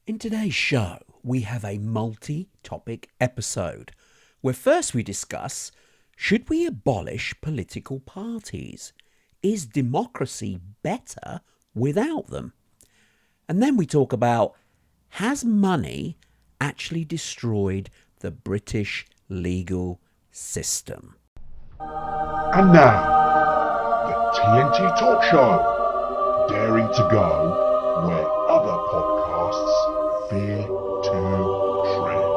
In today's show, we have a multi-topic episode where first we discuss, should we abolish political parties? Is democracy better without them? And then we talk about, has money actually destroyed the British legal system? And now, the TNT Talk Show, daring to go where other podcasts fear to tread.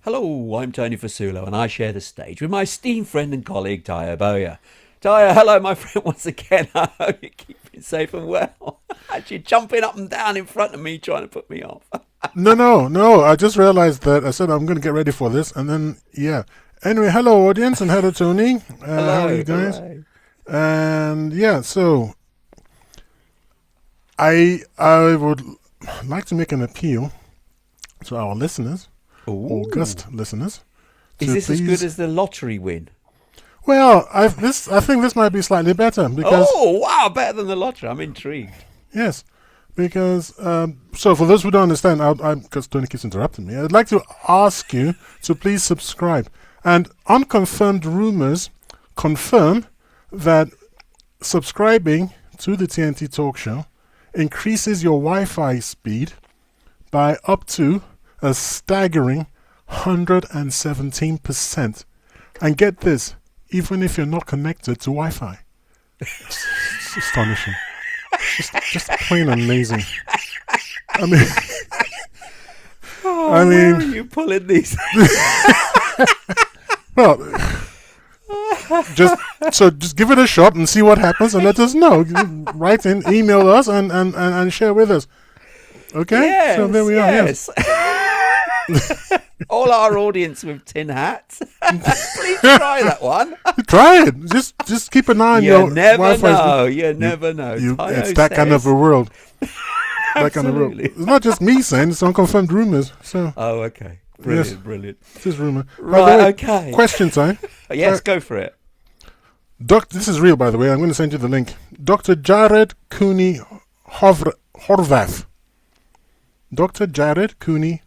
Hello, I'm Tony Fasulo, and I share the stage with my esteemed friend and colleague, Taya Boya. Taya, hello, my friend, once again. I hope you're keeping safe and well. Actually, jumping up and down in front of me, trying to put me off. No. I just realized that I said I'm going to get ready for this, and then, yeah. Anyway, hello, audience, and hello, Tony. Hello, how are you guys? hello. And, yeah, so I would like to make an appeal to our listeners, august listeners. Is this as good as the lottery win? Well, I think this might be slightly better because... Oh, wow, better than the lottery. I'm intrigued. Yes, because, so for those who don't understand, because Tony keeps interrupting me, I'd like to ask you to please subscribe. And unconfirmed rumors confirm that subscribing to the TNT Talk Show increases your Wi-Fi speed by up to a staggering 117%. And get this, even if you're not connected to Wi-Fi. It's astonishing. Just plain amazing. I mean, Where are you pulling these? well, just give it a shot and see what happens, and let us know. Write in, email us, and share with us. Okay, Yes, so there we are. Yes. All our audience with tin hats, please try that one. Try it. Just keep an eye on your You never Wi-Fi. know. You never know. It's that kind of a world. That kind of world. Absolutely. It's not just me saying; it's unconfirmed rumors. So Oh, okay. Brilliant, Yes. brilliant. this is rumor. By the Right, way, okay. Question time. Yes, go for it. This is real, by the way. I'm going to send you the link. Dr. Jared Cooney Horvath. Dr. Jared Cooney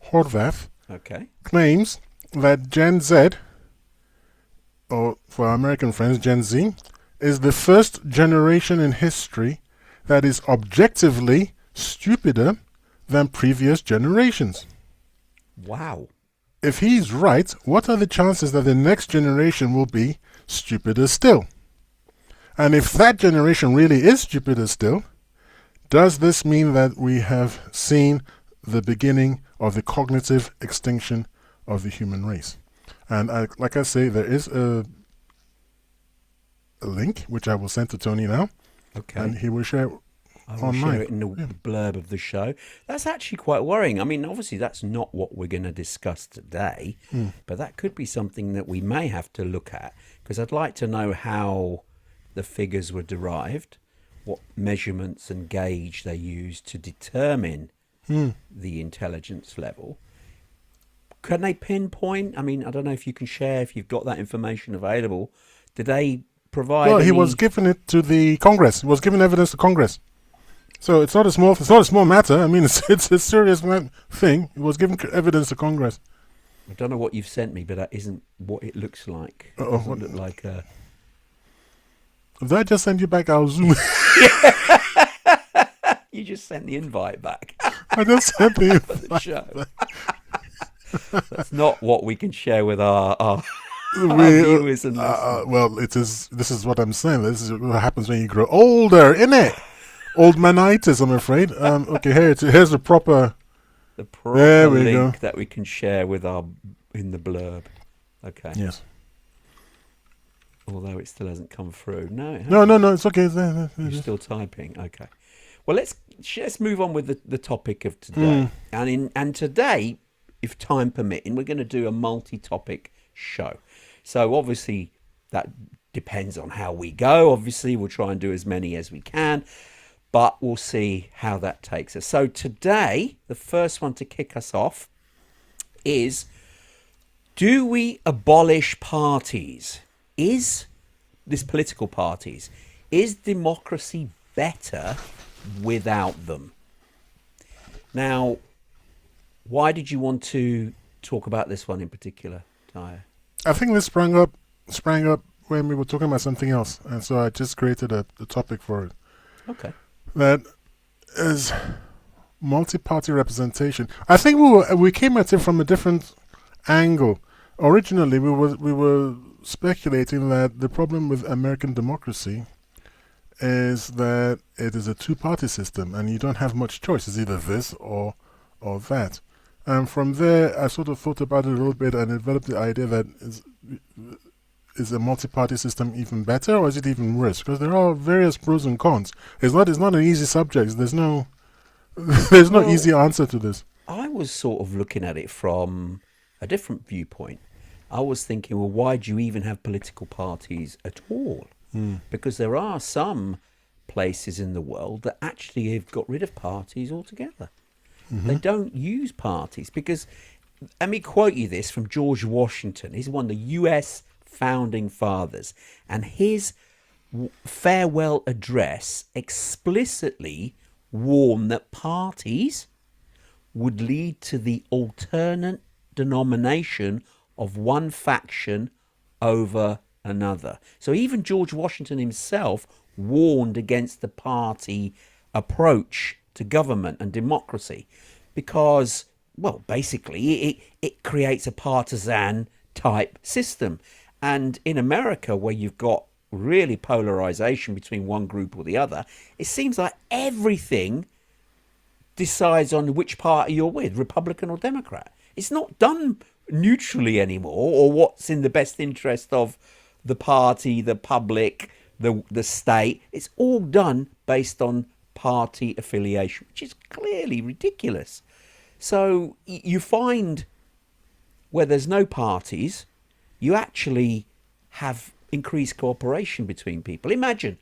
Horvath Okay. claims that Gen Z, or for our American friends, Gen Z, is the first generation in history that is objectively stupider than previous generations. Wow. If he's right, what are the chances that the next generation will be stupider still? And if that generation really is stupider still, does this mean that we have seen the beginning of the cognitive extinction of the human race? And like I say, there is a link which I will send to Tony now, Okay. and he will share I will online. share it in the blurb of the show. That's actually quite worrying. I mean, obviously, that's not what we're going to discuss today, but that could be something that we may have to look at, because I'd like to know how the figures were derived, what measurements and gauge they used to determine the intelligence level. Can they pinpoint? I mean, I don't know if you can share, if you've got that information available. Did they provide? Well, he any- was giving it to the Congress. He was giving evidence to Congress. So it's not a small matter. I mean, it's a serious thing. He was giving evidence to Congress. I don't know what you've sent me, but that isn't what it looks like. It Uh-oh, doesn't what- look like a... Did I just send you back our Zoom? You just sent the invite back I just sent the for the show. That's not what we can share with our viewers and listeners. well, this is what I'm saying. This is what happens when you grow older, innit? Old manitis, I'm afraid. Okay, here's the proper... The proper There we link go. that we can share with our in the blurb. Okay. Yes. Although it still hasn't come through. No, it No, it's okay. It's there. You're still typing. Okay. Well, let's move on with the topic of today. And today, if time permitting, we're going to do a multi-topic show. So obviously that depends on how we go. Obviously, we'll try and do as many as we can, but we'll see how that takes us. So today, the first one to kick us off is, do we abolish parties? Is this political parties? is democracy better without them? Now, why did you want to talk about this one in particular, Tyre? I think this sprang up when we were talking about something else, and so I just created a topic for it. Okay. That is multi-party representation. I think we came at it from a different angle. Originally, we were speculating that the problem with American democracy is that it is a two-party system, and you don't have much choice. It's either this or that. And from there, I sort of thought about it a little bit and developed the idea that is a multi-party system even better, or is it even worse? Because there are various pros and cons. It's not an easy subject. There's no easy answer to this. I was sort of looking at it from a different viewpoint. I was thinking, well, why do you even have political parties at all? Because there are some places in the world that actually have got rid of parties altogether. They don't use parties because, let me quote you this from George Washington. He's one of the U.S. founding fathers, and his farewell address explicitly warned that parties would lead to the alternate denomination of one faction over another. So even George Washington himself warned against the party approach to government and democracy because, well, basically it creates a partisan type system. And in America, where you've got really polarization between one group or the other, it seems like everything decides on which party you're with, Republican or Democrat. It's not done neutrally anymore, or what's in the best interest of the party, the public, the state. It's all done based on party affiliation, which is clearly ridiculous. So you find where there's no parties, you actually have increased cooperation between people. Imagine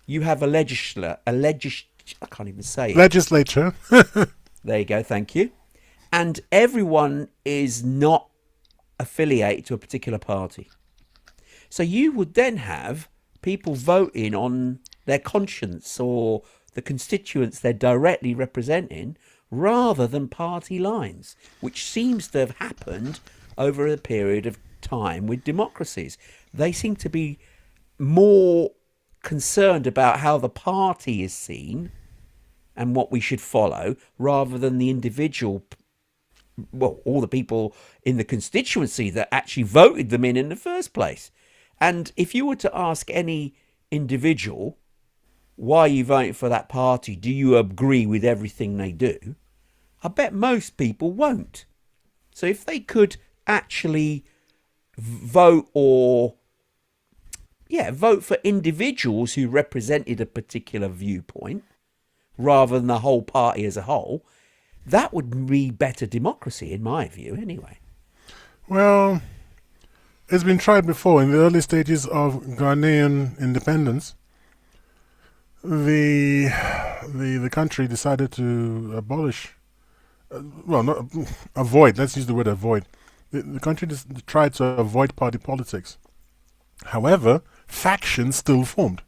you have I can't even say it. Legislature. There you go, thank you. And everyone is not affiliated to a particular party. So you would then have people voting on their conscience or the constituents they're directly representing rather than party lines, which seems to have happened over a period of time with democracies. They seem to be more concerned about how the party is seen and what we should follow rather than the individual, well, all the people in the constituency that actually voted them in the first place. And if you were to ask any individual, why are you voting for that party? Do you agree with everything they do? I bet most people won't. So if they could actually vote for individuals who represented a particular viewpoint rather than the whole party as a whole, that would be better democracy in my view anyway. Well, it's been tried before in the early stages of Ghanaian independence. The country decided to abolish, avoid. Let's use the word avoid. The country tried to avoid party politics. However, factions still formed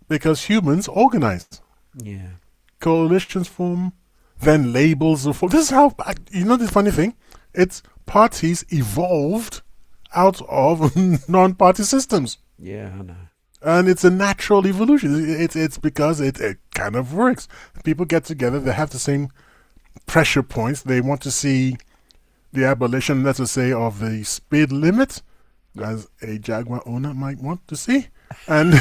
because humans organized. Yeah, coalitions form, then labels are formed. This is how the funny thing. It's parties evolved out of non-party systems. Yeah, I know. And it's a natural evolution. It's because it kind of works. People get together, they have the same pressure points. They want to see the abolition, let's just say, of the speed limit, as a Jaguar owner might want to see. And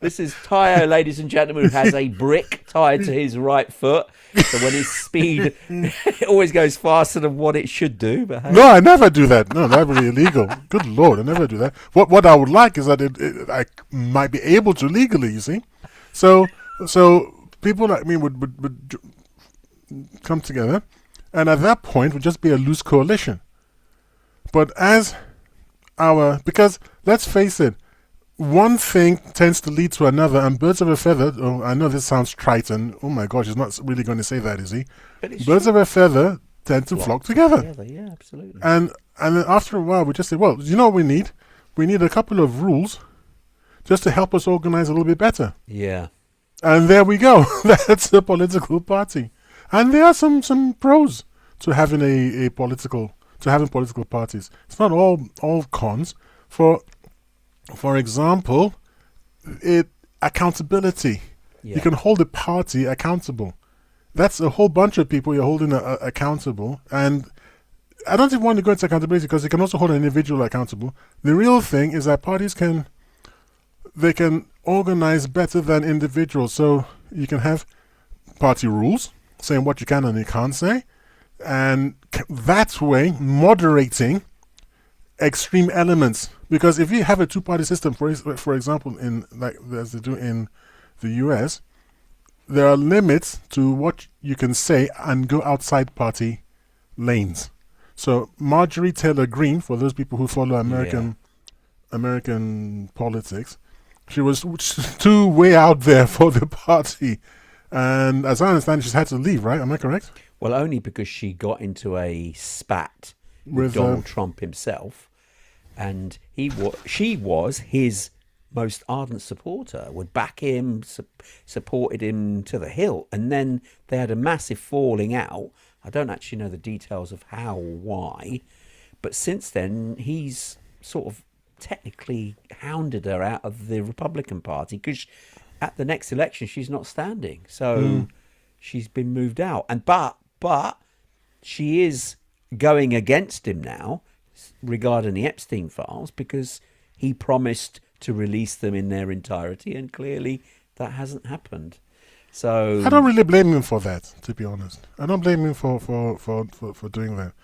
this is Tayo, ladies and gentlemen, who has a brick tied to his right foot. So when his speed it always goes faster than what it should do. But hey. No, I never do that. No, that would be illegal. Good Lord, I never do that. What I would like is that I might be able to legally, you see. So people like me would come together, and at that point would just be a loose coalition. But because let's face it, one thing tends to lead to another, and birds of a feather. Oh, I know this sounds trite, and oh my gosh, he's not really going to say that, is he? Birds of a feather tend to flock together. Yeah, absolutely. And then after a while, we just say, well, you know what we need? we need a couple of rules just to help us organize a little bit better. Yeah. And there we go. That's a political party. And there are some pros to having political parties. It's not all cons. For example, accountability. Yeah. You can hold a party accountable. That's a whole bunch of people you're holding accountable. And I don't even want to go into accountability because you can also hold an individual accountable. The real thing is that parties can organize better than individuals. So you can have party rules saying what you can and you can't say, and that way moderating extreme elements. Because if you have a two-party system, for example, as they do in the US, there are limits to what you can say and go outside party lanes. So Marjorie Taylor Greene, for those people who follow American politics, she was too way out there for the party. And as I understand, she's had to leave, right? Am I correct? Well, only because she got into a spat with Donald Trump himself, and she was his most ardent supporter, would back him, supported him to the hilt, and then they had a massive falling out. I don't actually know the details of how or why, but since then he's sort of technically hounded her out of the Republican Party because at the next election she's not standing, so she's been moved out. And but she is going against him now regarding the Epstein files because he promised to release them in their entirety, and clearly that hasn't happened. So I don't really blame him for that, to be honest. I don't blame him for doing that.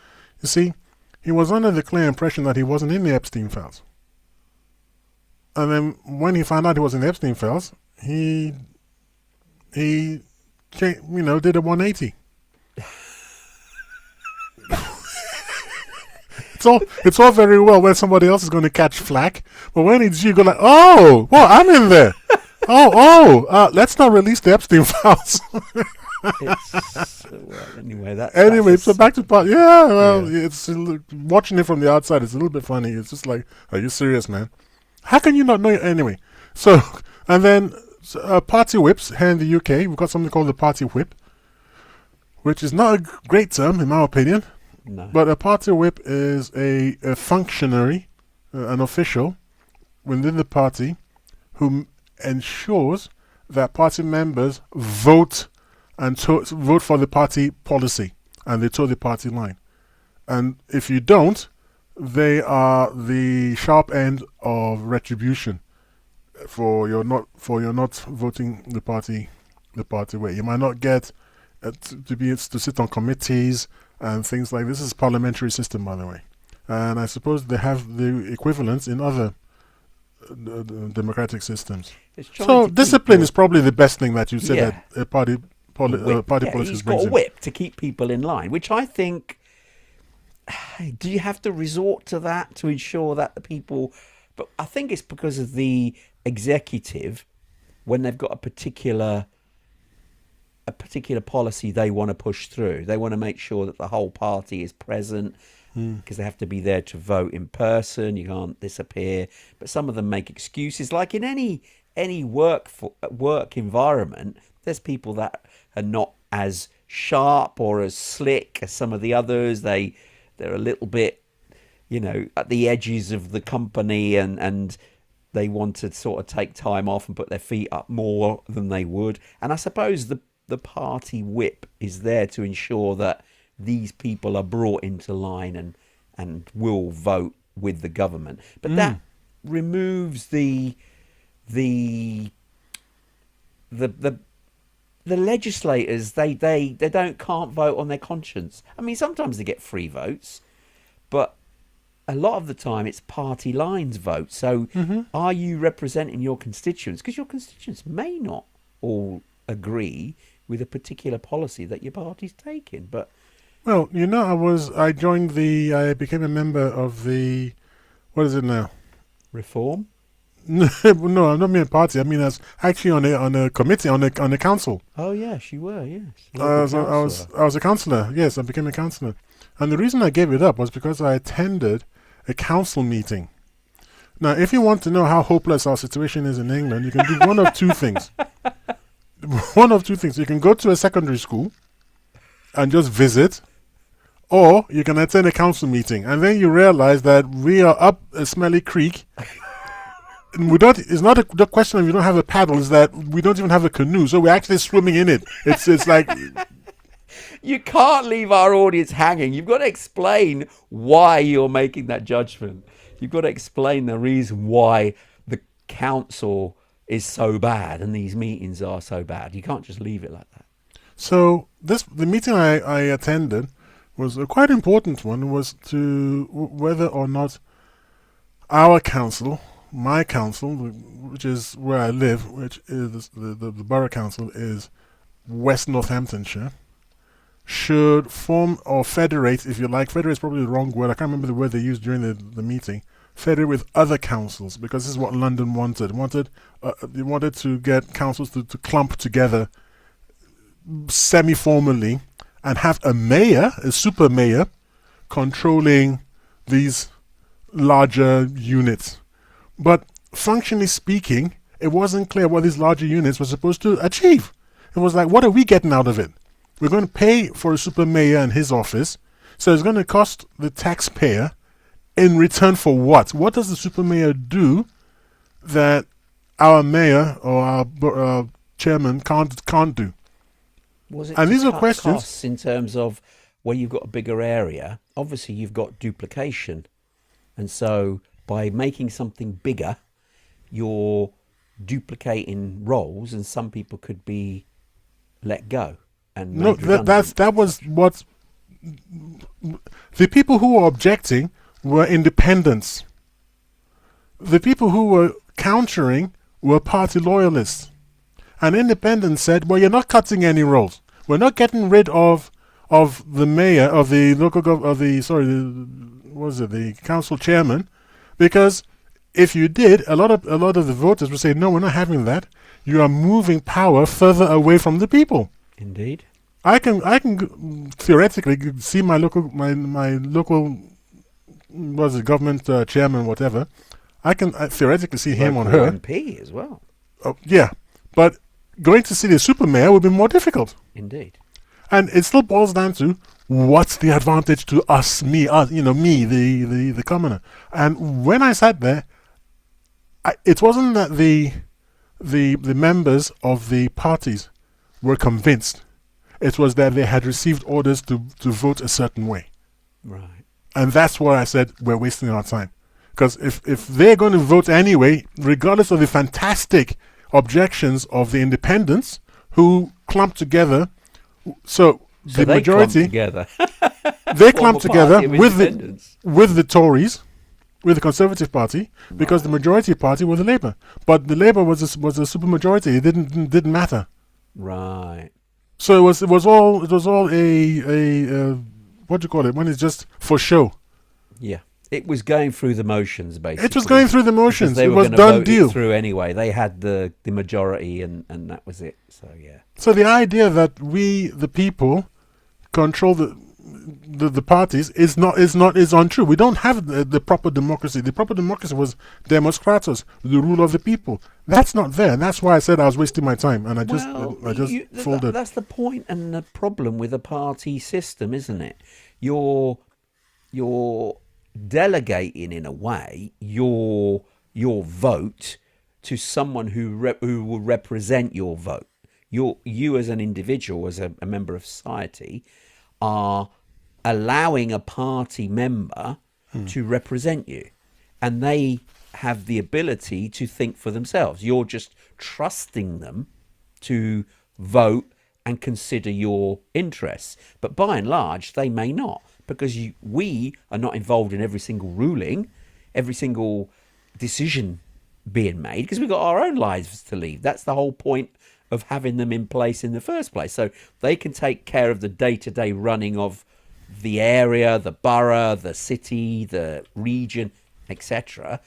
You see, he was under the clear impression that he wasn't in the Epstein files. And then when he found out he was in the Epstein files, he did a 180. It's all very well when somebody else is going to catch flack, but when it's you, go like, oh, well, I'm in there. Let's not release the Epstein files. Anyway, so back to part. Yeah, well, it's watching it from the outside. It's a little bit funny. It's just like, are you serious, man? How can you not know it? Anyway, so and then party whips here in the UK. We've got something called the party whip, which is not a great term in my opinion. No. But a party whip is a functionary, an official within the party who ensures that party members vote vote for the party policy and they toe the party line. And if you don't, they are the sharp end of retribution for your not voting the party way. You might not get to sit on committees and things like this. Is parliamentary system, by the way, and I suppose they have the equivalents in other democratic systems. So discipline is probably the best thing that you said that a party politics he's brings got a whip to keep people in line, which I think. Do you have to resort to that to ensure that the people? But I think it's because of the executive, when they've got a particular policy they want to push through. They want to make sure that the whole party is present because they have to be there to vote in person. You can't disappear. But some of them make excuses. Like in any work environment, there's people that are not as sharp or as slick as some of the others. They're a little bit, at the edges of the company, and they want to sort of take time off and put their feet up more than they would. And I suppose the party whip is there to ensure that these people are brought into line and will vote with the government. But that removes the legislators. They can't vote on their conscience. I mean, sometimes they get free votes, but a lot of the time it's party lines vote. So are you representing your constituents? Because your constituents may not all agree with a particular policy that your party's taking. But well, I became a member of the, what is it now? Reform? No, I don't mean a party. I mean as actually on a committee, on a council. Oh yes, you were. Yes, I was a councillor. Yes, I became a councillor, and the reason I gave it up was because I attended a council meeting Now, if you want to know how hopeless our situation is in England, you can do one of two things. One of two things. You can go to a secondary school and just visit, or you can attend a council meeting, and then you realize that we are up a smelly creek. And we don't. It's not the question of you don't have a paddle. Is that we don't even have a canoe, so we're actually swimming in it. It's like You can't leave our audience hanging. You've got to explain why you're making that judgment. You've got to explain the reason why the council is so bad and these meetings are so bad. You can't just leave it like that. so. The meeting I attended was a quite important one. It was to whether or not our council, my council, which is where I live, which is the borough council, is West Northamptonshire, should form or federate, if you like. Federate is probably the wrong word. I can't remember the word they used during the meeting. Federate with other councils, because this is what London wanted. They wanted to get councils to clump together semi-formally and have a mayor, a super mayor, controlling these larger units. But functionally speaking, it wasn't clear what these larger units were supposed to achieve. It was like, what are we getting out of it? We're going to pay for a super mayor and his office, so it's going to cost the taxpayer in return for what? What does the super mayor do that our mayor or our chairman can't do? Was it And to these are cut questions- costs in terms of where you've got a bigger area? Obviously, you've got duplication. And so by making something bigger, you're duplicating roles and some people could be let go. And No, made redundant. that was what the people who were objecting were independents. The people who were countering were party loyalists. And independents said, "Well, you're not cutting any roles. We're not getting rid of the mayor of the local the council chairman, because if you did, a lot of the voters would say, no, we're not having that. You are moving power further away from the people." Indeed. I can theoretically see my local government chairman, whatever. I can theoretically see him on Local her. MP as well. Oh, yeah, but going to see the super mayor would be more difficult. Indeed. And it still boils down to what's the advantage to us, the commoner. And when I sat there, it wasn't that the members of the parties were convinced. It was that they had received orders to vote a certain way. Right. And that's why I said we're wasting our time. Because if they're going to vote anyway, regardless of the fantastic objections of the independents who clumped together, so the they majority, clumped together. they Form clumped a together party of independents. with the Tories, with the Conservative Party, because the majority party was the Labour. But the Labour was a super majority. It didn't matter. Right. So it was all a what do you call it when it's just for show. Yeah. It was going through the motions, basically. It was going through the Because motions. they It were was gonna done vote it deal. through anyway. They had the majority, and that was it. So yeah. So the idea that we, the people, control the parties is untrue. We don't have the proper democracy. The proper democracy was Demos Kratos, the rule of the people. That's not there, and that's why I said I was wasting my time, and I just folded. That's the point and the problem with a party system, isn't it? You're delegating in a way your vote to someone who will represent your vote. You as an individual, as a member of society, are allowing a party member to represent you, and they have the ability to think for themselves. You're just trusting them to vote and consider your interests, but by and large they may not, because we are not involved in every single ruling, every single decision being made, because we've got our own lives to lead. That's the whole point of having them in place in the first place, so they can take care of the day-to-day running of the area, the borough, the city, the region, etc.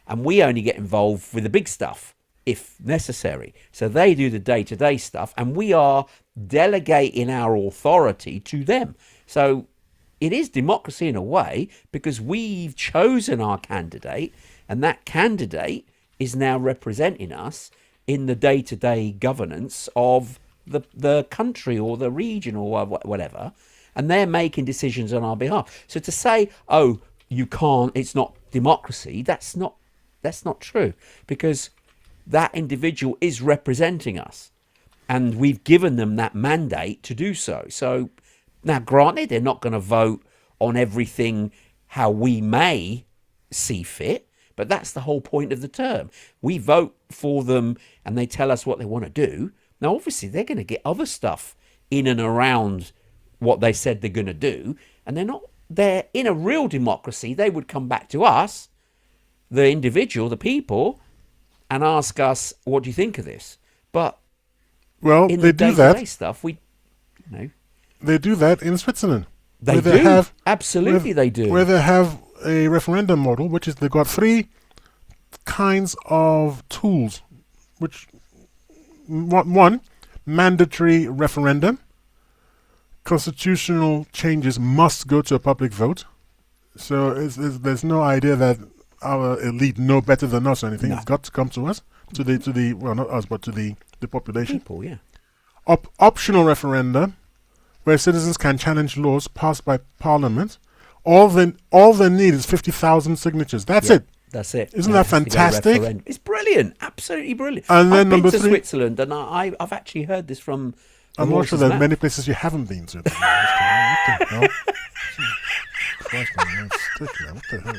And we only get involved with the big stuff if necessary. So they do the day-to-day stuff, and we are delegating our authority to them. So it is democracy in a way, because we've chosen our candidate, And that candidate is now representing us in the day-to-day governance of the country or the region or whatever, and they're making decisions on our behalf. So to say, oh, you can't, it's not democracy, that's not true, because that individual is representing us, and we've given them that mandate to do so. So now, granted, they're not going to vote on everything how we may see fit, but that's the whole point of the term. We vote for them and they tell us what they want to do. Now, obviously, they're going to get other stuff in and around what they said they're going to do. And they're in a real democracy, they would come back to us, the individual, the people, and ask us, what do you think of this? But in they the do day-to-day that. stuff, They do that in Switzerland. They do. Absolutely, they do. Where they have a referendum model, which is they've got three kinds of tools. Which one, mandatory referendum. Constitutional changes must go to a public vote. So there's no idea that our elite know better than us or anything. No. It's got to come to us, to the well, not us, but to the population. People, yeah. Optional referendum, where citizens can challenge laws passed by Parliament. All they need is 50,000 signatures. That's it. That's it. Isn't that fantastic? It's brilliant. Absolutely brilliant. And then I've been number to three- Switzerland, and I've actually heard this from the I'm not sure horse's there's mouth. many places you haven't been to. What the hell? Christ, man, stick, man. What the hell?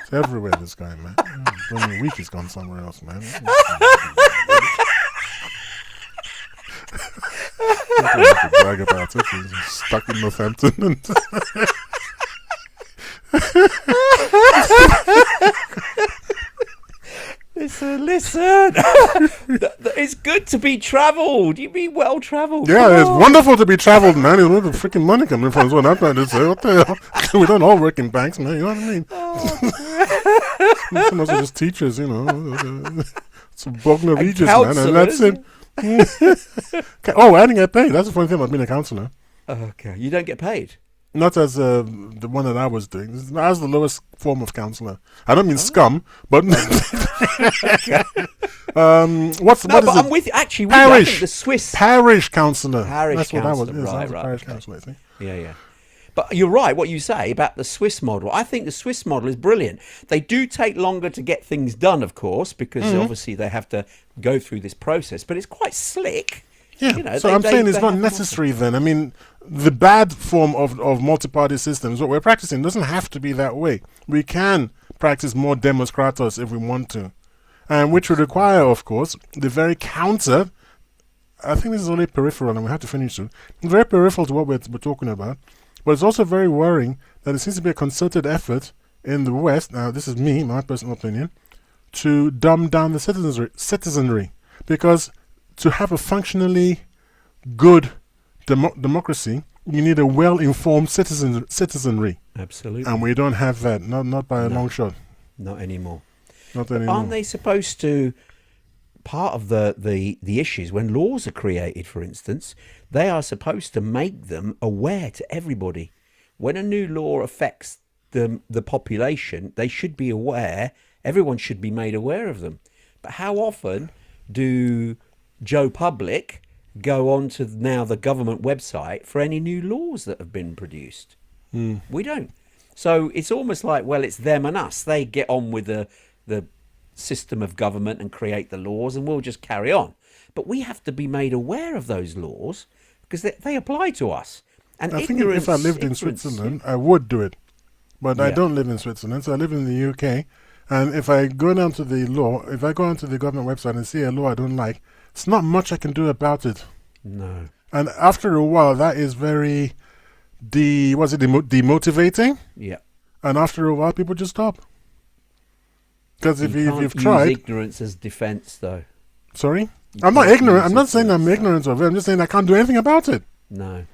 It's everywhere, this guy, man. Only a week he's gone somewhere else, man. I don't have to brag about it. He's stuck in Northampton. Listen. It's good to be travelled. You be well travelled. Yeah, it's wonderful to be travelled, man. Where the freaking money coming from is what I'm trying to say. What the hell? We don't all work in banks, man. You know what I mean? Some of us are just teachers, you know. Some Bogner Regis, man. And that's it. Oh, I didn't get paid. That's the funny thing about being a counsellor. Okay. You don't get paid? Not as the one that I was doing. As the lowest form of counsellor. I don't mean scum, but what is I'm it? with you. Actually, Parish. I think the Swiss Parish counsellor. Parish That's what I was. counsellor, Yes, I was right, a parish okay. counsellor, I think. Yeah. But you're right, what you say about the Swiss model. I think the Swiss model is brilliant. They do take longer to get things done, of course, because obviously they have to go through this process. But it's quite slick. Yeah, You know, so they- I'm they- saying it's they not have necessary then. I mean, the bad form of multi-party systems, what we're practicing, doesn't have to be that way. We can practice more demos kratos if we want to. And which would require, of course, the very counter. I think this is only peripheral and we have to finish soon. Very peripheral to what we're talking about. But it's also very worrying that there seems to be a concerted effort in the West, now this is me, my personal opinion, to dumb down the citizenry. Because to have a functionally good democracy, you need a well-informed citizenry. Absolutely. And we don't have that, not by a long shot. Not anymore. Not anymore. Aren't they supposed to, part of the issues, when laws are created, for instance, they are supposed to make them aware to everybody. When a new law affects the population, they should be aware, everyone should be made aware of them. But how often do Joe Public go on to now the government website for any new laws that have been produced? We don't. So it's almost like, well, it's them and us. They get on with the system of government and create the laws, and we'll just carry on. But we have to be made aware of those laws because they apply to us. And I think if I lived in ignorance- Switzerland, I would do it. But I Yeah. don't live in Switzerland, so I live in the UK. And if I go down to the law, if I go onto the government website and see a law I don't like, it's not much I can do about it. No. And after a while, that is very demotivating. Yeah. And after a while, people just stop. Because if You can't you've use tried, ignorance as defence, though. sorry, You I'm not can't ignorant. use I'm not saying I'm ignorance, ignorant of it. I'm just saying I can't do anything about it. No.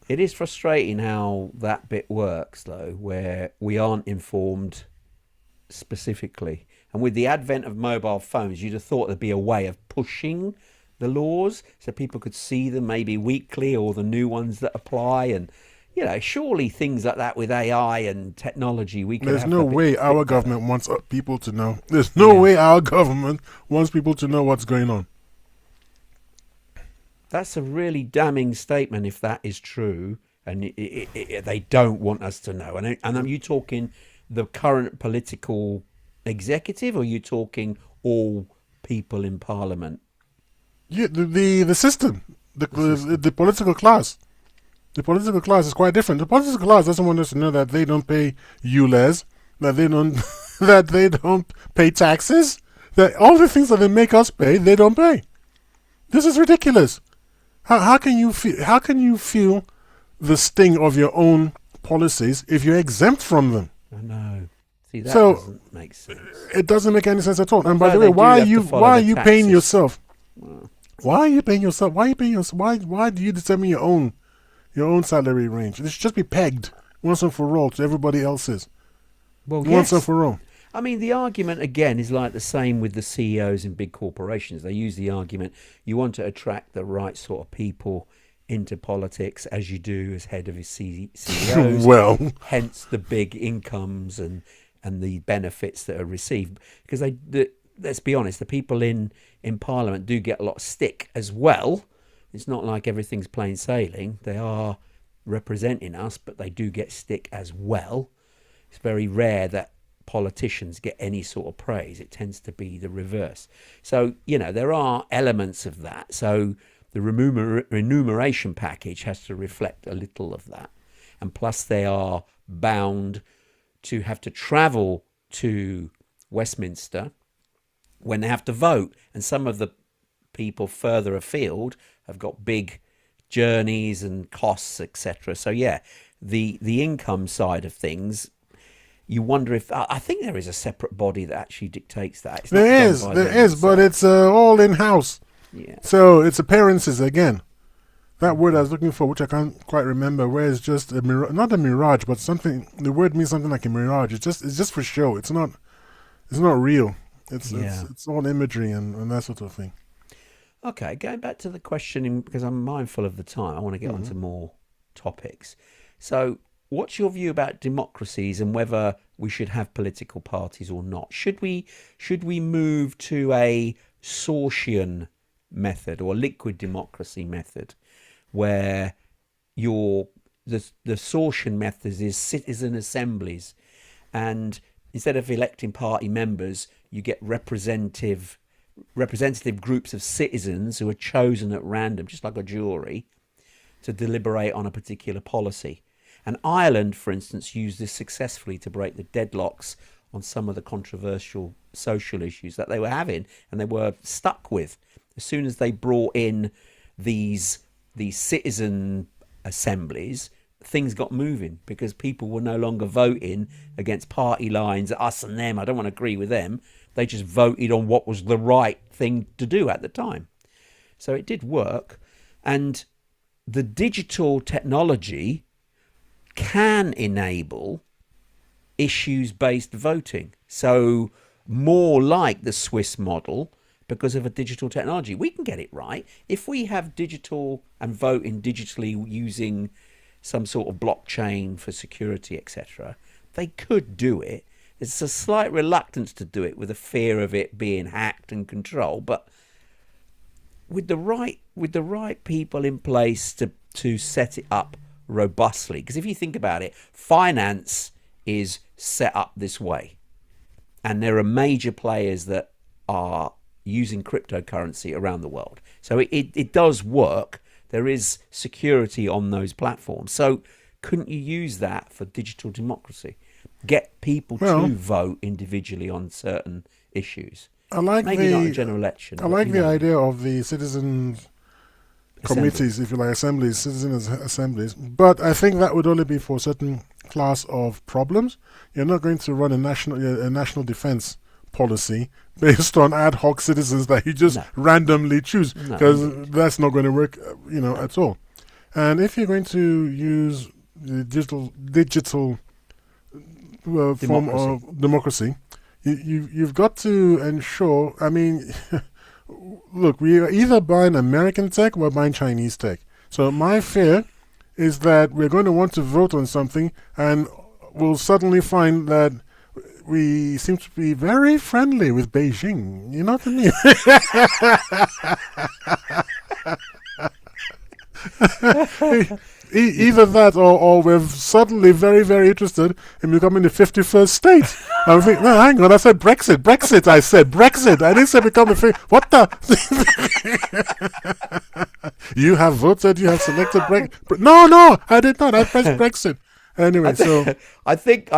It is frustrating how that bit works, though, where we aren't informed specifically. And with the advent of mobile phones, you'd have thought there'd be a way of pushing the laws so people could see them maybe weekly or the new ones that apply. And, surely things like that with AI and technology, we could There's have no a bit way our better. government wants people to know. There's no way our government wants people to know what's going on. That's a really damning statement if that is true, and they don't want us to know. And are you talking the current political executive, or are you talking all people in Parliament? Yeah, the system, the political class. The political class is quite different. The political class doesn't want us to know that they don't pay ULEZ, that they don't that they don't pay taxes, that all the things that they make us pay, they don't pay. This is ridiculous. How can you feel? How can you feel the sting of your own policies if you're exempt from them? I know. See, that So doesn't make sense. it doesn't make any sense at all. And by Although the way, they do why are have to you follow why are the you paying taxes. yourself? Why are you paying yourself? Why are you paying yourself? Why do you determine your own salary range? It should just be pegged once and for all to everybody else's. Well, Once and yes. for all. I mean, the argument again is like the same with the CEOs in big corporations. They use the argument you want to attract the right sort of people into politics, as you do as head of his CEOs. Well, Hence the big incomes and the benefits that are received. Because let's be honest, the people in Parliament do get a lot of stick as well. It's not like everything's plain sailing. They are representing us, but they do get stick as well. It's very rare that politicians get any sort of praise. It tends to be the reverse. So, there are elements of that. So the remuneration package has to reflect a little of that. And plus they are bound to have to travel to Westminster when they have to vote. And some of the people further afield have got big journeys and costs, etc. So yeah, the income side of things, you wonder if I think there is a separate body that actually dictates that. It's not there done is, by there them is, but themselves. it's all in house. Yeah. So it's appearances again. That word I was looking for, which I can't quite remember, where it's just not a mirage, but something. The word means something like a mirage. It's just for show. It's not real. It's all imagery and that sort of thing. Okay, going back to the question, because I'm mindful of the time, I want to get on to more topics. So, what's your view about democracies and whether we should have political parties or not? Should we move to a Sortian method or liquid democracy method, where the Sortian method is citizen assemblies, and instead of electing party members, you get representative groups of citizens who are chosen at random, just like a jury, to deliberate on a particular policy. And Ireland, for instance, used this successfully to break the deadlocks on some of the controversial social issues that they were having and they were stuck with. As soon as they brought in these citizen assemblies, things got moving because people were no longer voting against party lines, us and them. I don't want to agree with them. They just voted on what was the right thing to do at the time. So it did work. And the digital technology can enable issues-based voting. So more like the Swiss model because of a digital technology. We can get it right. If we have digital and voting digitally using some sort of blockchain for security, etc., they could do it. It's a slight reluctance to do it with a fear of it being hacked and controlled, but with the right people in place to set it up robustly. Because if you think about it, finance is set up this way, and there are major players that are using cryptocurrency around the world. So it does work. There is security on those platforms. So couldn't you use that for digital democracy? Get people to vote individually on certain issues. Maybe not a general election. I like the idea of the citizen committees, if you like, assemblies, citizen assemblies. But I think that would only be for a certain class of problems. You're not going to run a national defense policy based on ad hoc citizens that you just randomly choose, because that's not going to work, at all. And if you're going to use the digital form of democracy, you've got to ensure. I mean, look, we are either buying American tech or buying Chinese tech. So my fear is that we're going to want to vote on something, and we'll suddenly find that we seem to be very friendly with Beijing. You know what I mean? Either that, or we're suddenly very, very interested in becoming the 51st state. I was thinking, no, hang on, I said Brexit. I said Brexit. I didn't say become the what the? You have voted. You have selected Brexit. No, I did not. I pressed Brexit. Anyway, so I think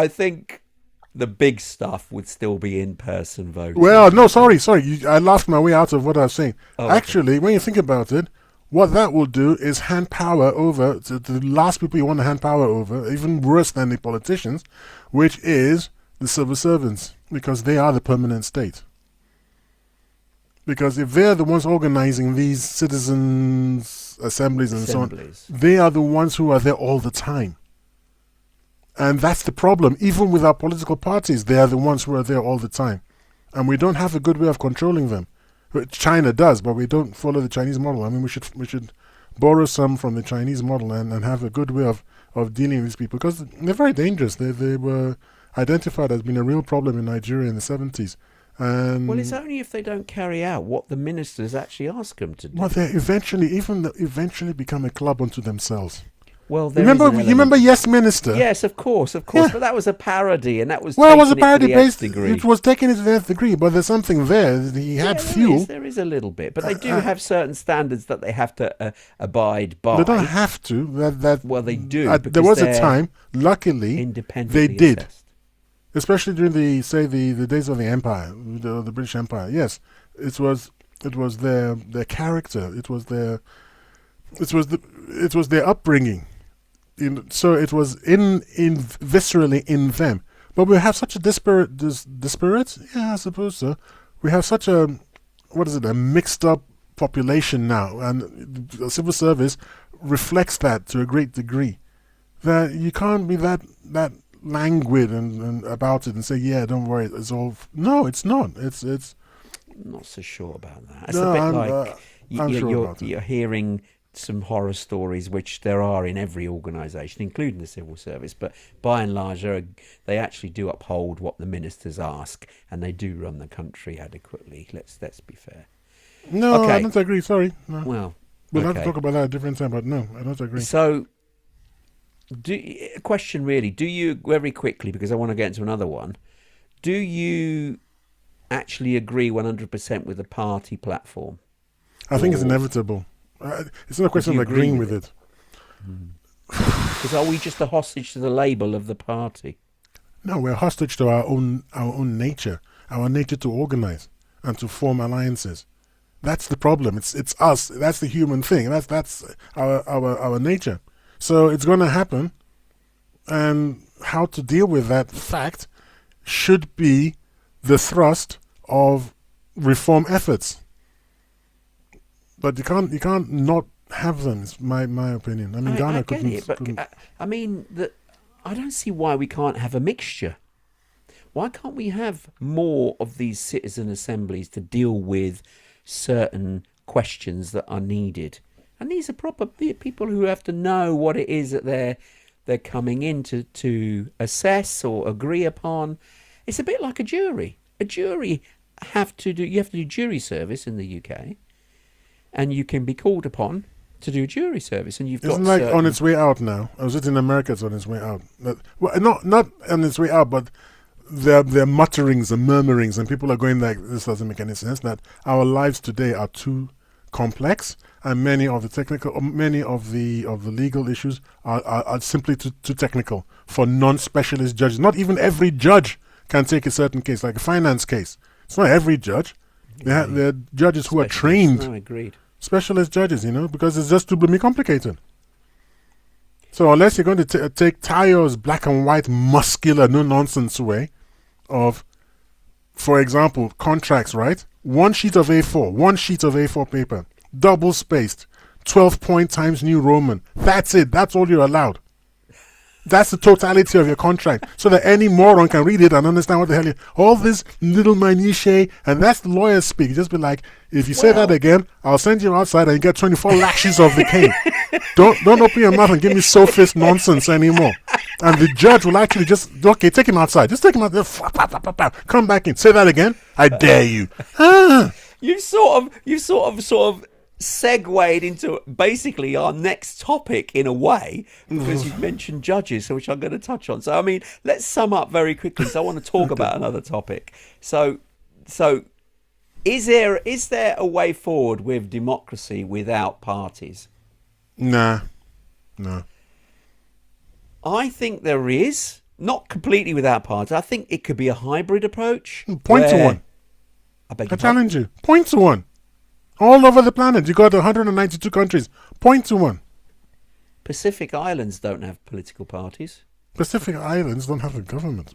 the big stuff would still be in-person voting. Well, no, sorry. I laughed my way out of what I was saying. Oh, actually, when you think about it, what that will do is hand power over to the last people you want to hand power over, even worse than the politicians, which is the civil servants, because they are the permanent state. Because if they're the ones organizing these citizens' assemblies and so on, they are the ones who are there all the time. And that's the problem. Even with our political parties, they are the ones who are there all the time. And we don't have a good way of controlling them. China does, but we don't follow the Chinese model. I mean, we should borrow some from the Chinese model and have a good way of dealing with these people, because they're very dangerous. They were identified as being a real problem in Nigeria in the 70s. And well, it's only if they don't carry out what the ministers actually ask them to do. Well, they eventually become a club unto themselves. Well, you remember Yes Minister? Yes, of course. Yeah. But that was a parody, and that was it was a parody based. Degree. It was taken to the nth degree, but there's something there. He had fuel. There is a little bit, but they do have certain standards that they have to abide by. They don't have to. Well, they do. There was a time, luckily, they did. Assessed. Especially during the days of the Empire, the British Empire. Yes, it was their character. It was their upbringing. So it was viscerally in them. But we have such a disparate, yeah, I suppose so. We have such a mixed up population now, and the civil service reflects that to a great degree. That you can't be that languid and about it and say, yeah, don't worry, it's all. No, it's not. It's. I'm not so sure about that. It's a bit like you're hearing some horror stories, which there are in every organisation, including the civil service, but by and large they actually do uphold what the ministers ask, and they do run the country adequately. Let's be fair. No, okay. I don't agree. Sorry. No. Well, we'll have to talk about that at a different time, but no, I don't agree. So, question really, do you, very quickly, because I want to get into another one, do you actually agree 100% with the party platform? I think it's inevitable. It's not a question of agreeing with it. Because are we just a hostage to the label of the party? No, we're hostage to our own nature, our nature to organize and to form alliances. That's the problem. It's us. That's the human thing. That's our nature. So it's going to happen, and how to deal with that fact should be the thrust of reform efforts. But you can't not have them. It's my opinion. I mean, Ghana couldn't. I mean, I don't see why we can't have a mixture. Why can't we have more of these citizen assemblies to deal with certain questions that are needed? And these are proper people who have to know what it is that they're coming in to assess or agree upon. It's a bit like a jury. A jury you have to do jury service in the UK. And you can be called upon to do jury service, and Isn't on its way out now? I was in America; it's on its way out. Well, not on its way out, but there are mutterings and murmurings, and people are going like, "This doesn't make any sense." That our lives today are too complex, and many of the legal issues are simply too technical for non-specialist judges. Not even every judge can take a certain case, like a finance case. It's not every judge. There are judges who are trained. No, agreed. Specialist judges, because it's just too blooming complicated. So unless you're going to take Tayo's black and white, muscular, no-nonsense way of, for example, contracts, right? One sheet of A4 paper, double-spaced, 12-point Times New Roman. That's it. That's all you're allowed. That's the totality of your contract, so that any moron can read it and understand what the hell all this little minutiae, and that's the lawyer speak. Just be like, if you say that again, I'll send you outside and you get 24 lashes of the cane. Don't open your mouth and give me sophist nonsense anymore. And the judge will actually just, okay, take him outside. Just take him out there. Come back in. Say that again. I dare you. You've sort of segued into basically our next topic in a way, because you've mentioned judges, which I'm going to touch on. So, I mean, let's sum up very quickly. So I want to talk about another topic. So is there a way forward with democracy without parties? No. I think there is. Not completely without parties. I think it could be a hybrid approach. Point to one. I challenge you. Point to one. All over the planet, you got 192 countries. Point to one. Pacific Islands don't have political parties. Pacific Islands don't have a government.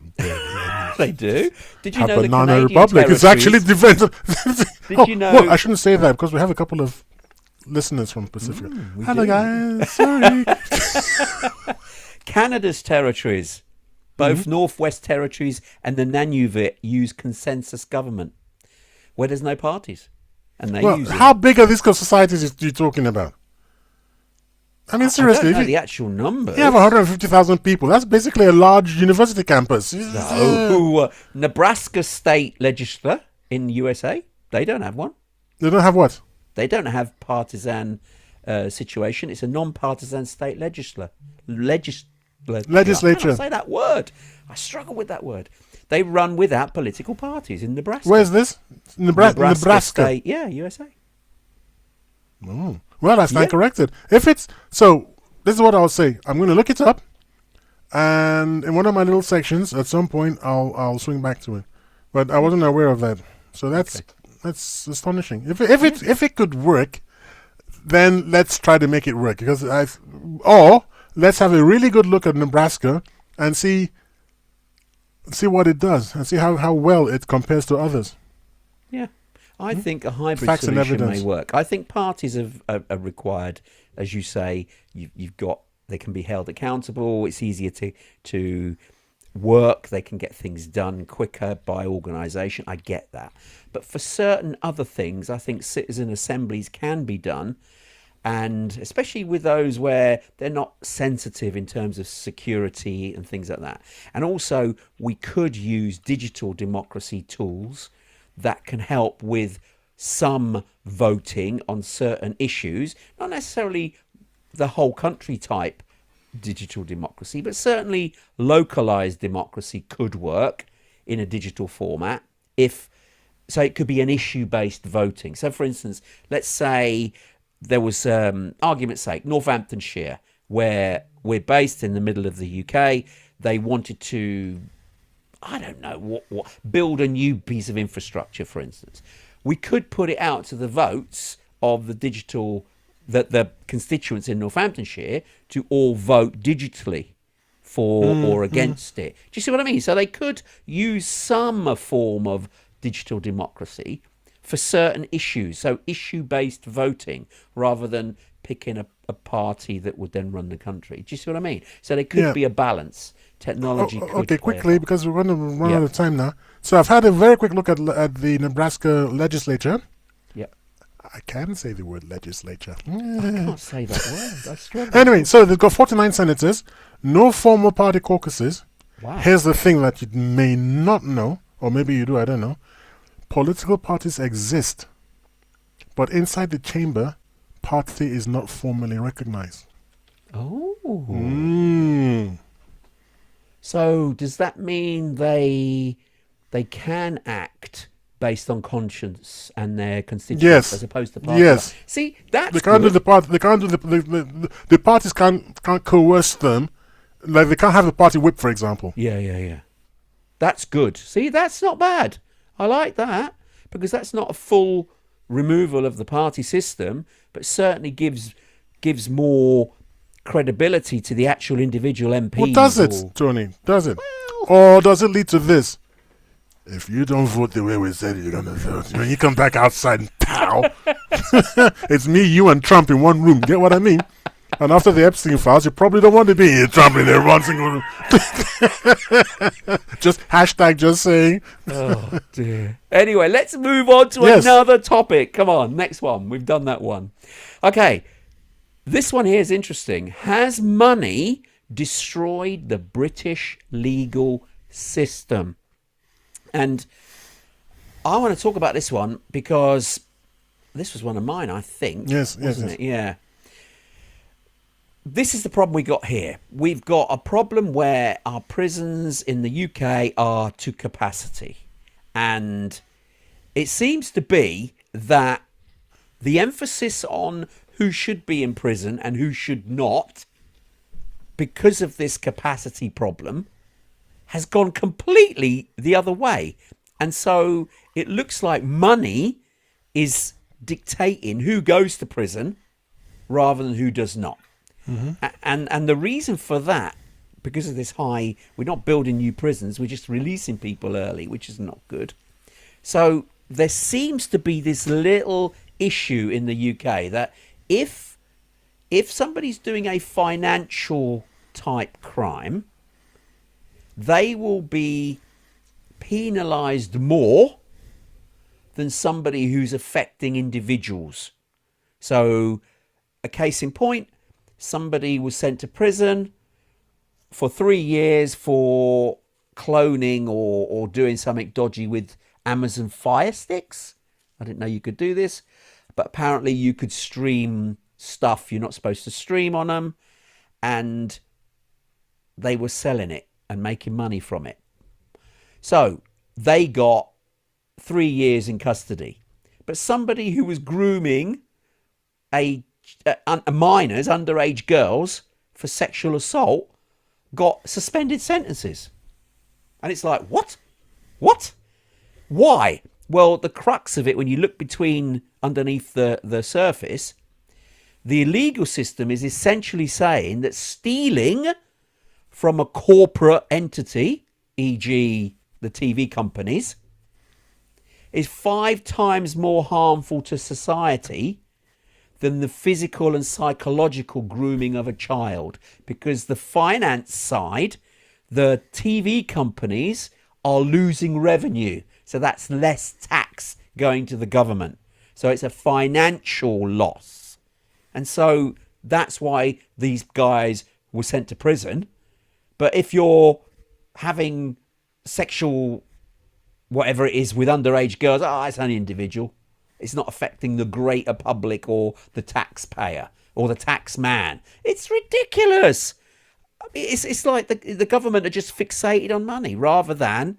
They do. Did you A know the banana Canadian republic is actually territories- different. Did you know? Well, I shouldn't say that because we have a couple of listeners from Pacific. we Hello, do. guys. Sorry. Canada's territories, both Northwest Territories and the Nunavut, use consensus government, where there's no parties, and they Well, use it. how big are these societies you talking about? I mean, seriously, I don't know if the actual number. you have 150,000 people, that's basically a large university campus. Nebraska state legislature in USA, they don't have one. They don't have what? They don't have partisan situation. It's a non-partisan state legislature. Legislature. I say that word. I struggle with that word. They run without political parties in Nebraska. Where's this? Nebraska. State, yeah, USA. Oh. Well, I stand corrected. If it's so, this is what I'll say. I'm going to look it up, and in one of my little sections, at some point, I'll swing back to it. But I wasn't aware of that, so that's astonishing. If it could work, then let's try to make it work. Because let's have a really good look at Nebraska and see what it does and see how well it compares to others. Yeah. I think a hybrid Facts and solution evidence. may work. I think parties are required, as you say. You've got, they can be held accountable. It's easier to work. They can get things done quicker by organisation. I get that, but for certain other things, I think citizen assemblies can be done, and especially with those where they're not sensitive in terms of security and things like that. And also, we could use digital democracy tools that can help with some voting on certain issues, not necessarily the whole country type digital democracy, but certainly localized democracy could work in a digital format. So it could be an issue-based voting. So for instance, let's say there was, argument's sake, Northamptonshire, where we're based in the middle of the UK. They wanted to, I don't know, what build a new piece of infrastructure, for instance. We could put it out to the votes of the the constituents in Northamptonshire to all vote digitally for or against it. Do you see what I mean? So they could use some form of digital democracy for certain issues. So issue-based voting rather than picking a party that would then run the country. Do you see what I mean? So there could be a balance. Technology could okay, play quickly, a because we're going to run out of time now. So I've had a very quick look at the Nebraska legislature. Yeah. I can say the word legislature. I can't say that word. I struggle. Anyway, so they've got 49 senators, no formal party caucuses. Wow. Here's the thing that you may not know, or maybe you do, I don't know. Political parties exist, but inside the chamber, party is not formally recognized. Oh. So does that mean they can act based on conscience and their constituents, Yes. as opposed to party? Yes. See, that's They can't do good. the part. They can't do the parties can't coerce them. Like they can't have the party whip, for example. Yeah. That's good. See, that's not bad. I like that, because that's not a full removal of the party system, but certainly gives more credibility to the actual individual MPs. Well, does it, Tony? Does it? Or does it lead to this? If you don't vote the way we said you're gonna vote, when you come back outside and pow, it's me, you, and Trump in one room. Get what I mean? And after the Epstein files, you probably don't want to be trampling there one single. Just hashtag just saying. Oh dear. Anyway, let's move on to another topic. Come on, next one. We've done that one. Okay. This one here is interesting. Has money destroyed the British legal system? And I want to talk about this one because this was one of mine, I think. Yes. It? Yeah. This is the problem we got here. We've got a problem where our prisons in the UK are to capacity. And it seems to be that the emphasis on who should be in prison and who should not, because of this capacity problem, has gone completely the other way. And so it looks like money is dictating who goes to prison rather than who does not. Mm-hmm. And the reason for that, because of this high, we're not building new prisons, we're just releasing people early, which is not good. So there seems to be this little issue in the UK that if somebody's doing a financial type crime, they will be penalised more than somebody who's affecting individuals. So a case in point, somebody was sent to prison for 3 years for cloning or doing something dodgy with Amazon Fire Sticks. I didn't know you could do this, but apparently you could stream stuff you're not supposed to stream on them, and they were selling it and making money from it. So they got 3 years in custody. But somebody who was grooming minors, underage girls, for sexual assault got suspended sentences. And it's like, what? Why? Well, the crux of it, when you look underneath the surface, the legal system is essentially saying that stealing from a corporate entity, e.g. the TV companies, is 5 times more harmful to society than the physical and psychological grooming of a child. Because the finance side, the TV companies are losing revenue. So that's less tax going to the government. So it's a financial loss. And so that's why these guys were sent to prison. But if you're having sexual whatever it is with underage girls, it's only individual. It's not affecting the greater public or the taxpayer or the tax man. It's ridiculous. It's like the government are just fixated on money rather than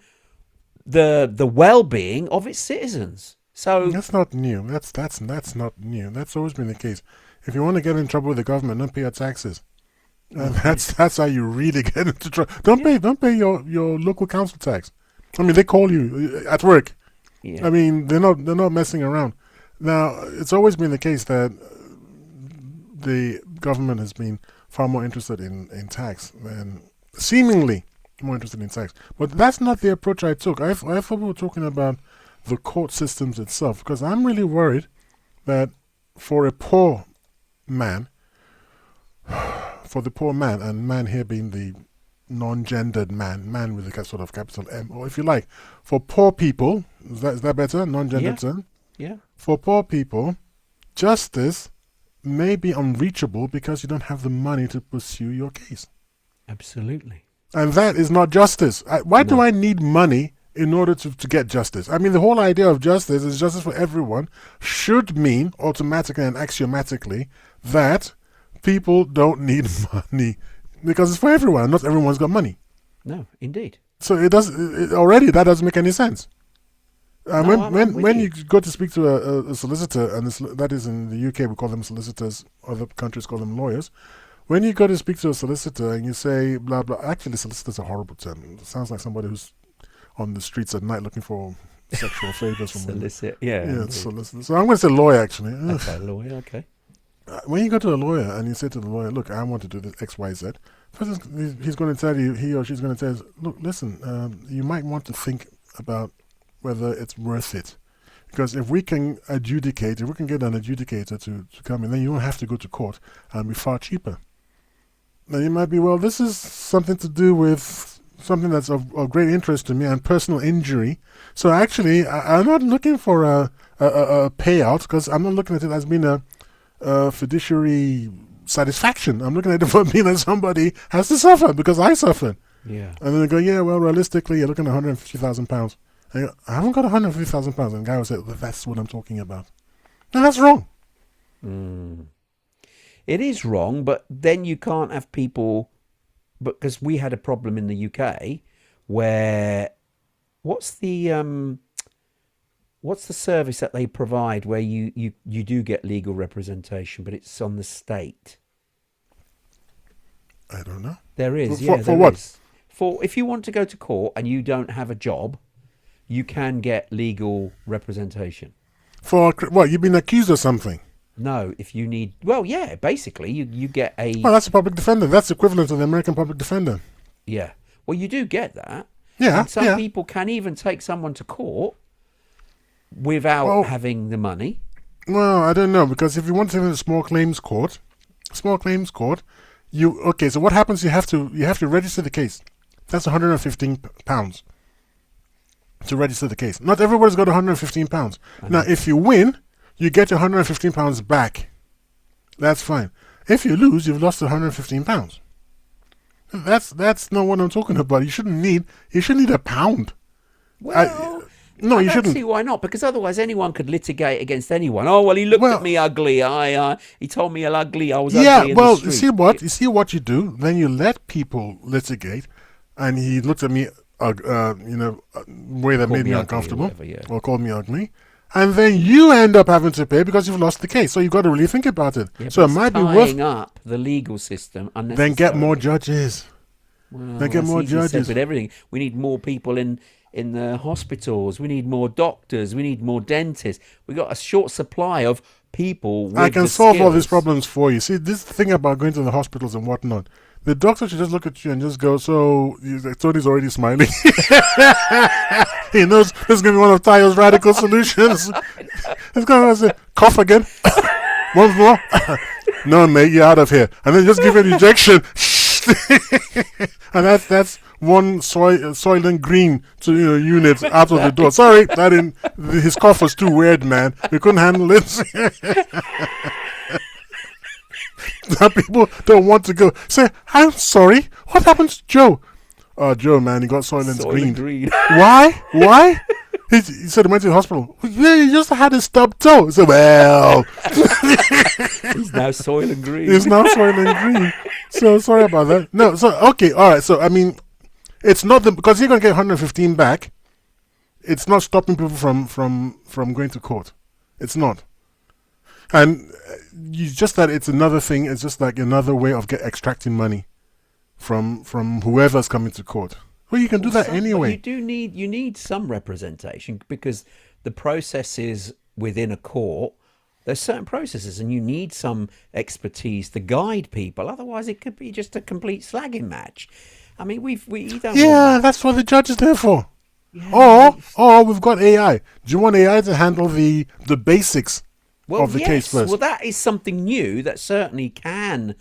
the well-being of its citizens. So that's not new. That's not new. That's always been the case. If you want to get in trouble with the government, don't pay your taxes. That's how you really get into trouble. Don't pay your local council tax. I mean, they call you at work. Yeah. I mean, they're not messing around. Now, it's always been the case that the government has been far more interested in tax than seemingly more interested in tax. But that's not the approach I took. I thought we were talking about the court systems itself, because I'm really worried that for a poor man, and man here being the non-gendered man with a sort of capital M, or if you like, for poor people, is that better? Non-gendered term? Yeah. For poor people, justice may be unreachable because you don't have the money to pursue your case. Absolutely. And that is not justice. Why do I need money in order to get justice? I mean, the whole idea of justice is justice for everyone should mean automatically and axiomatically that people don't need money because it's for everyone. Not everyone's got money. No, indeed. So that doesn't make any sense. When you go to speak to a solicitor, and that is in the UK we call them solicitors, other countries call them lawyers. When you go to speak to a solicitor and you say blah blah, actually solicitors are a horrible term. It sounds like somebody who's on the streets at night looking for sexual favors from solicit. Solicitor. So I'm going to say lawyer actually. Okay, lawyer. Okay. When you go to a lawyer and you say to the lawyer, "Look, I want to do this X, Y, Z," first he's going to tell you, he or she's going to tell you, "Look, listen, you might want to think about whether it's worth it. Because if we can get an adjudicator to come in, then you don't have to go to court and be far cheaper. Now you might be, well, this is something to do with something that's of great interest to me and personal injury. So actually, I'm not looking for a payout, because I'm not looking at it as being a fiduciary satisfaction. I'm looking at it for being that somebody has to suffer because I suffered. Yeah. And then they go, yeah, well, realistically, you're looking at £150,000. I go, I haven't got £150,000. And the guy will say, well, that's what I'm talking about. And that's wrong. It is wrong, but then you can't have people, because we had a problem in the UK where what's the service that they provide where you do get legal representation, but it's on the state? I don't know. There is, For what? For if you want to go to court and you don't have a job, you can get legal representation. For what? You've been accused of something? No, if you need, well, yeah, basically you get a. Well, that's a public defender. That's equivalent to the American public defender. Yeah. Well, you do get that. Yeah. And some people can even take someone to court without having the money. Well, I don't know, because if you want to have a small claims court, so what happens? You have to register the case. That's £115 to register the case. Not everybody's got £115. Now, if you win, you get your £115 back. That's fine. If you lose, you've lost £115. That's not what I'm talking about. You shouldn't need a pound. Well, no, I you don't shouldn't. see why not, because otherwise anyone could litigate against anyone. Oh, well, he looked at me ugly. He told me ugly. I was ugly in the street. You see what you do? Then you let people litigate, and he looked at me, way that made me uncomfortable, or called me ugly. And then you end up having to pay because you've lost the case. So you've got to really think about it. Yeah, so it might be worth tying up the legal system unnecessarily. Then get more judges. Well, then get more judges. With everything, we need more people in the hospitals. We need more doctors. We need more dentists. We got a short supply of people. With I can the solve all skills. these problems for you. See, this thing about going to the hospitals and whatnot. The doctor should just look at you and just go, so Tony's already smiling. He knows this is going to be one of Tayo's radical solutions. He's going to say, cough again. Once more. No, mate, you're out of here. And then just give an injection. And that's one Soylent Green to unit out of the door. Sorry, his cough was too weird, man. We couldn't handle it. People don't want to go. Say, I'm sorry. What happened to Joe? Oh, Joe, man, he got Soylent Green. Why? He said he went to the hospital. Yeah, he just had a stubbed toe. So, well. He's now Soylent Green. He's now Soylent Green. So, sorry about that. No, so, okay, all right. So, I mean, it's not because you're going to get 115 back. It's not stopping people from going to court. It's not. And just that it's another thing. It's just like another way of extracting money from whoever's coming to court. Well, you can do that anyway. You need some representation, because the processes within a court, there's certain processes, and you need some expertise to guide people. Otherwise, it could be just a complete slagging match. I mean, we don't. Yeah, that's what the judge is there for. Yeah. Or we've got AI. Do you want AI to handle the basics of the case first? Well, that is something new that certainly can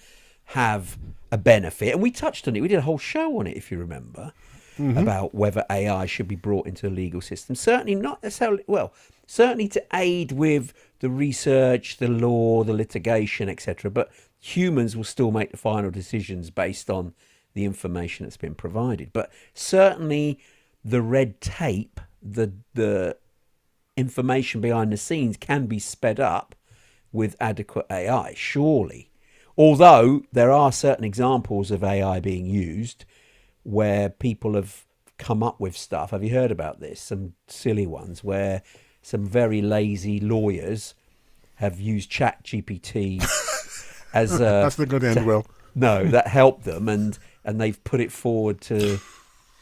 have a benefit, and we touched on it. We did a whole show on it, if you remember, about whether AI should be brought into the legal system. Certainly not necessarily. Well, certainly to aid with the research, the law, the litigation, etc. But humans will still make the final decisions based on the information that's been provided. But certainly, the red tape, the information behind the scenes can be sped up with adequate AI, surely. Although there are certain examples of AI being used where people have come up with stuff. Have you heard about this? Some silly ones where some very lazy lawyers have used ChatGPT as that's not going to end well. No, that helped them, and they've put it forward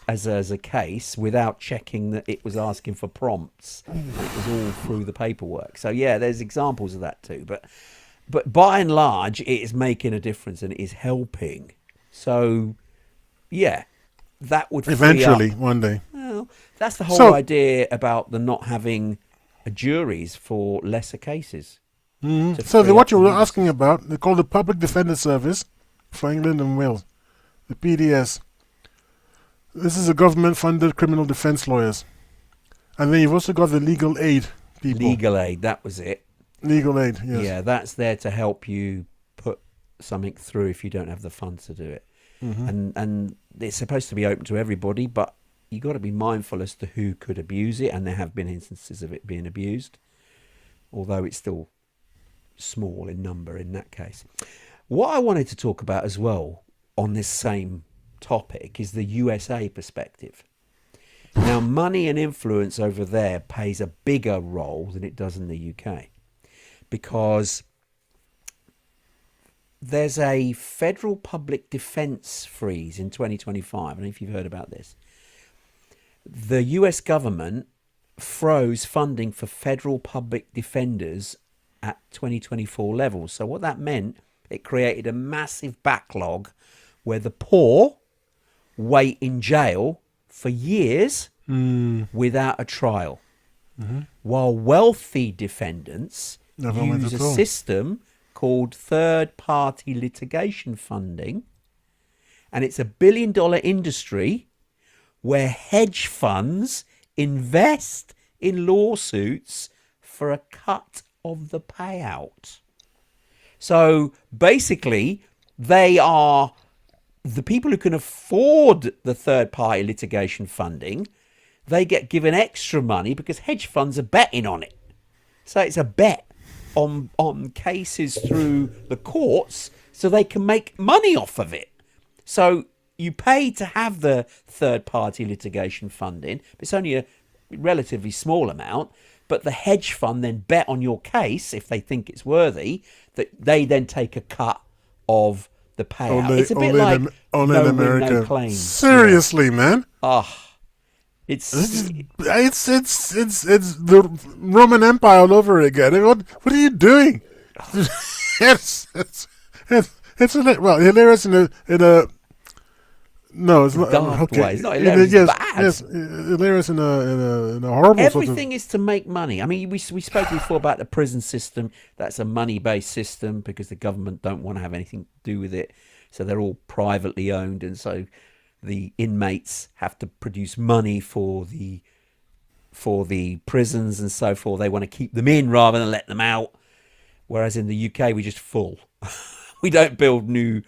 as a case without checking that it was asking for prompts. It was all through the paperwork. So yeah, there's examples of that too. But by and large, it is making a difference and it is helping. So, yeah, that would eventually one day. Well, that's the whole idea about the not having juries for lesser cases. So what you were asking about, they call the Public Defender Service for England and Wales, the PDS. This is a government-funded criminal defence lawyers. And then you've also got the legal aid people. Legal aid, that was it. Legal aid, yes. Yeah, that's there to help you put something through if you don't have the funds to do it. And it's supposed to be open to everybody, but you got to be mindful as to who could abuse it, and there have been instances of it being abused, although it's still small in number in that case. What I wanted to talk about as well on this same topic is the USA perspective. Now, money and influence over there plays a bigger role than it does in the UK, because there's a federal public defence freeze in 2025. I don't know if you've heard about this. The US government froze funding for federal public defenders at 2024 levels. So what that meant, it created a massive backlog where the poor wait in jail for years without a trial, while wealthy defendants use a system called third-party litigation funding, and it's $1 billion industry where hedge funds invest in lawsuits for a cut of the payout. So basically, they are the people who can afford the third-party litigation funding. They get given extra money because hedge funds are betting on it. So it's a bet on cases through the courts so they can make money off of it. So you pay to have the third-party litigation funding. It's only a relatively small amount, but the hedge fund then bet on your case, if they think it's worthy, that they then take a cut of the payout. It's a bit like no America. No claim. Seriously, man. It's the Roman Empire all over again. What are you doing? it's hilarious in a no, it's not dark okay. way. It's not hilarious. It's bad. Yes, hilarious in a horrible. Everything is to make money. I mean, we spoke before about the prison system. That's a money-based system because the government don't want to have anything to do with it, so they're all privately owned, and so the inmates have to produce money for the prisons and so forth. They want to keep them in rather than let them out. Whereas in the UK, we just full. We don't build new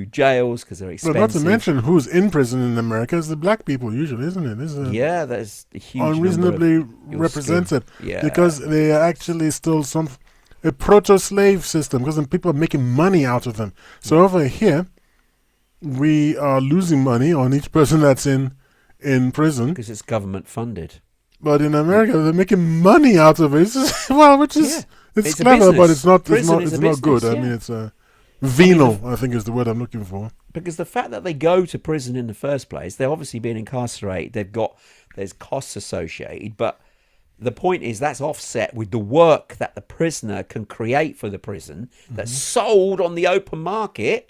jails because they're expensive. But not to mention who's in prison in America is the black people usually, isn't it? There's a huge unreasonably represented because they are actually still a proto-slave system because then people are making money out of them. So over here, we are losing money on each person that's in prison because it's government funded. But in America, they're making money out of it. It's clever, but it's not good. I mean, it's venal, I think is the word I'm looking for. Because the fact that they go to prison in the first place, they're obviously being incarcerated. There's costs associated, but the point is that's offset with the work that the prisoner can create for the prison that's sold on the open market.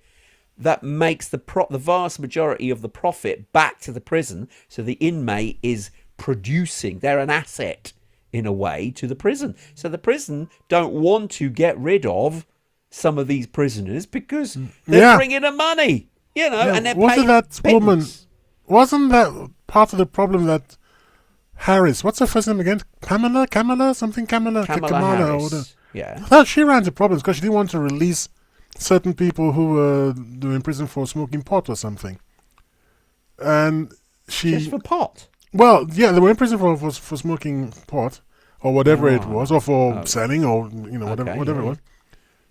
That makes the vast majority of the profit back to the prison. So the inmate is producing. They're an asset in a way to the prison. So the prison don't want to get rid of some of these prisoners because they're bringing them money, and they're paying pittance. Wasn't that part of the problem that Harris, what's her first name again? Kamala Harris. Yeah. I thought she ran into problems because she didn't want to release certain people who were in prison for smoking pot or something. And just for pot? Well, yeah, they were in prison for smoking pot or whatever it was, or for selling or whatever it was.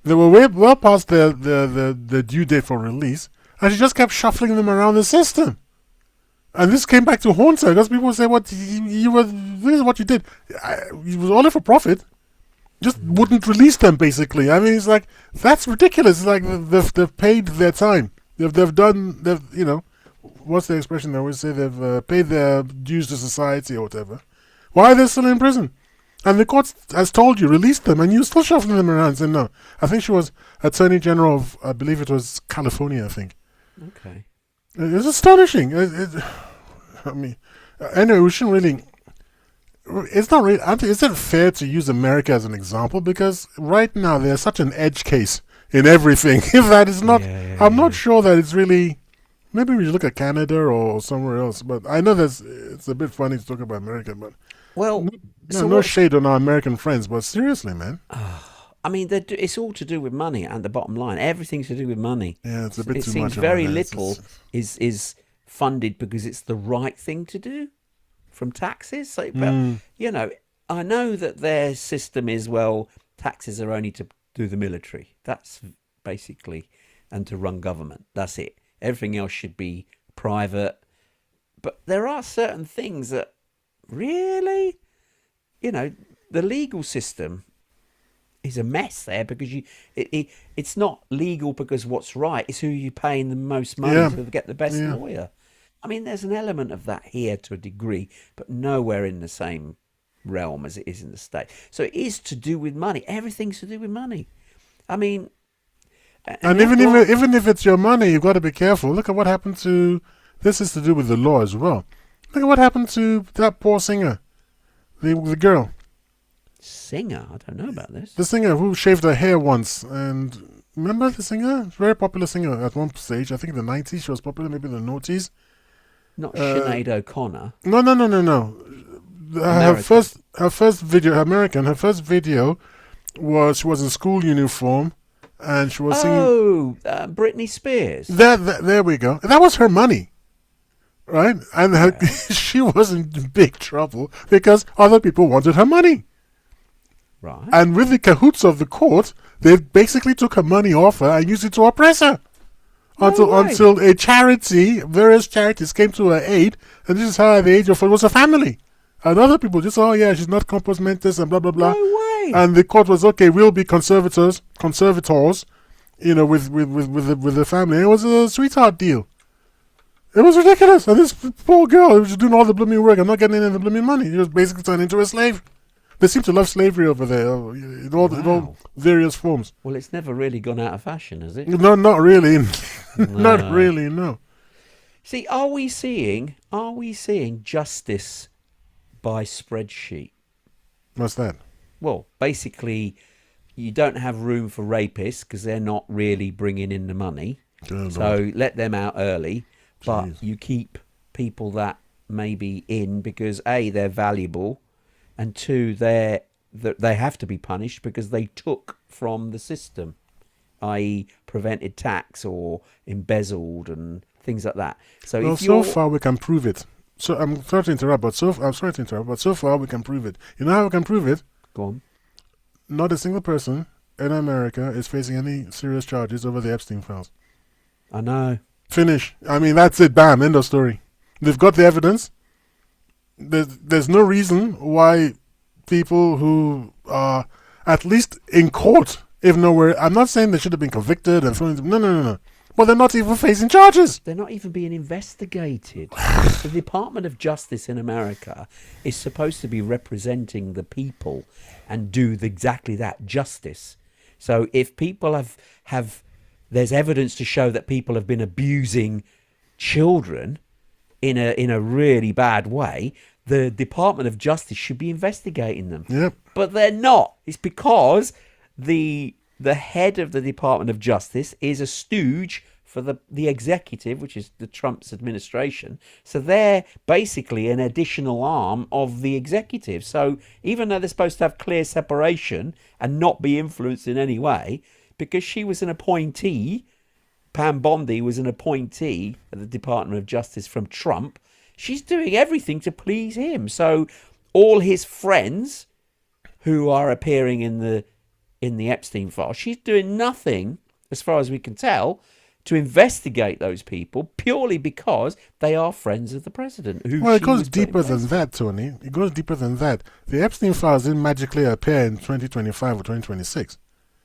They were well past the due date for release, and she just kept shuffling them around the system. And this came back to haunt her because people say, "What this is what you did. It was only for profit. Just wouldn't release them, basically." I mean, it's like that's ridiculous. It's like they've paid their time. What's the expression they always say? They've paid their dues to society or whatever. Why are they still in prison? And the court has told you, release them, and you're still shuffling them around saying no. I think she was Attorney General of, I believe it was California, I think. Okay. It's astonishing. I mean, anyway, we shouldn't really... it's not really. Is it fair to use America as an example? Because right now there's such an edge case in everything. If that is not, I'm not sure that it's really. Maybe we should look at Canada or somewhere else. But I know it's a bit funny to talk about America. But Well, no shade on our American friends. But seriously, man. I mean, it's all to do with money, and the bottom line, everything's to do with money. Yeah, it's a bit it too seems much. very little is funded because it's the right thing to do from taxes. So, but, you know, I know that their system is, well, taxes are only to do the military. That's basically, and to run government. That's it. Everything else should be private. But there are certain things that really, you know, the legal system is a mess there because it's not legal because what's right. It's who you're paying the most money to get the best lawyer. I mean, there's an element of that here to a degree, but nowhere in the same realm as it is in the States. So it is to do with money. Everything's to do with money. I mean, and even if it's your money, you've got to be careful. Look at what happened to. This is to do with the law as well. Look at what happened to that poor singer, the girl. Singer? I don't know about this. The singer who shaved her hair once, and remember the singer? Very popular singer at one stage. I think in the 90s she was popular, maybe in the noughties. Not Sinead O'Connor. No. Her first video, American. Her first video was she was in school uniform, and she was singing. Oh, Britney Spears. There we go. That was her money, right? And she was in big trouble because other people wanted her money. Right. And with the cahoots of the court, they basically took her money off her and used it to oppress her. Until a charity, various charities came to her aid, and this is how at the age of 4 was a family. And other people just, oh yeah, she's not compos mentis and blah blah blah. No way. And the court was okay. We'll be conservators, you know, with the family. And it was a sweetheart deal. It was ridiculous. And this poor girl was doing all the blooming work and not getting any of the blooming money. She was basically turned into a slave. They seem to love slavery over there in all various forms. Well, it's never really gone out of fashion, has it? No, not really. Not really, no. See, are we seeing justice by spreadsheet? What's that? Well, basically, you don't have room for rapists because they're not really bringing in the money. So let them out early. But you keep people that may be in because A, they're valuable, and 2, they have to be punished because they took from the system, i.e. prevented tax or embezzled and things like that. So so far we can prove it. So I'm sorry to interrupt, but so far we can prove it. You know how we can prove it? Go on. Not a single person in America is facing any serious charges over the Epstein files. I know. Finish. I mean, that's it. Bam. End of story. They've got the evidence. There's no reason why people who are at least in court, if nowhere, I'm not saying they should have been convicted and thrown into, no. Well, they're not even facing charges. They're not even being investigated. The Department of Justice in America is supposed to be representing the people and do exactly that, justice. So if people have there's evidence to show that people have been abusing children in a really bad way, the Department of Justice should be investigating them. Yep. But they're not. It's because the head of the Department of Justice is a stooge for the executive, which is the Trump's administration. So they're basically an additional arm of the executive. So even though they're supposed to have clear separation and not be influenced in any way, because she was an appointee, Pam Bondi was an appointee at the Department of Justice from Trump, she's doing everything to please him. So all his friends who are appearing in the Epstein file, she's doing nothing, as far as we can tell, to investigate those people purely because they are friends of the president. Well, it goes deeper than that, Tony. It goes deeper than that. The Epstein files didn't magically appear in 2025 or 2026.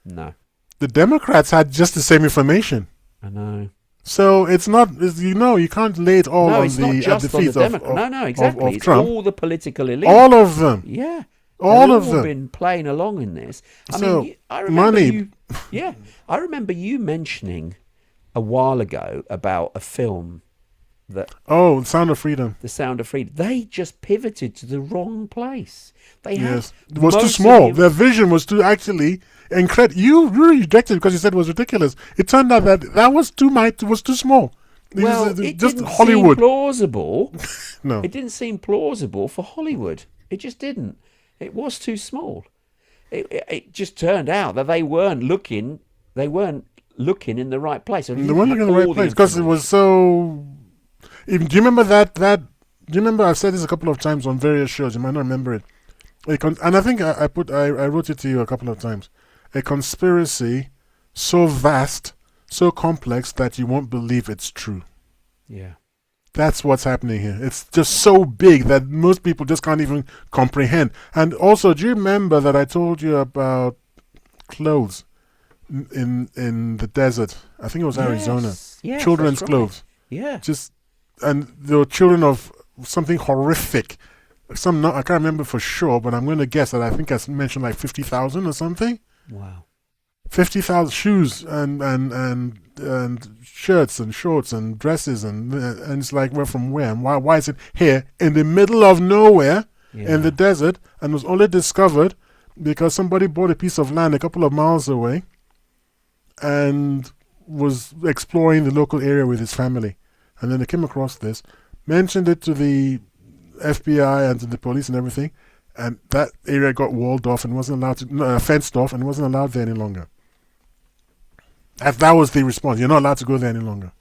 No. The Democrats had just the same information. I know. So it's not, you can't lay it all on the defeat exactly. of Trump. It's all the political elite. All of them. Yeah. All of them. Been playing along in this. I remember money. I remember you mentioning a while ago about a film that Oh, Sound of Freedom. the Sound of Freedom, they just pivoted to the wrong place. They Yes, had it was too most of small. the- Their vision was too actually incredible. You rejected it because you said it was ridiculous. It turned out that was too small. It Just didn't Hollywood. seem plausible. No, It didn't seem plausible for Hollywood. It just didn't. It was too small. It just turned out that they weren't looking. They weren't looking in the right place. they weren't looking in the right place because it was so. Do you remember that? Do you remember? I've said this a couple of times on various shows. You might not remember it. And I think I wrote it to you a couple of times. A conspiracy so vast, so complex that you won't believe it's true. Yeah. That's what's happening here. It's just so big that most people just can't even comprehend. And also, do you remember that I told you about clothes in the desert? I think it was Arizona. Yes, Children's that's right. clothes. Yeah. And they were children of something horrific. I can't remember for sure, but I'm going to guess that I think I mentioned like 50,000 or something. Wow. 50,000 shoes and shirts and shorts and dresses and it's like, we're from where and why is it here in the middle of nowhere in the desert, and was only discovered because somebody bought a piece of land a couple of miles away and was exploring the local area with his family, and then they came across this, mentioned it to the FBI and to the police and everything, and that area got walled off and wasn't allowed to, fenced off and wasn't allowed there any longer. That was the response. You're not allowed to go there any longer.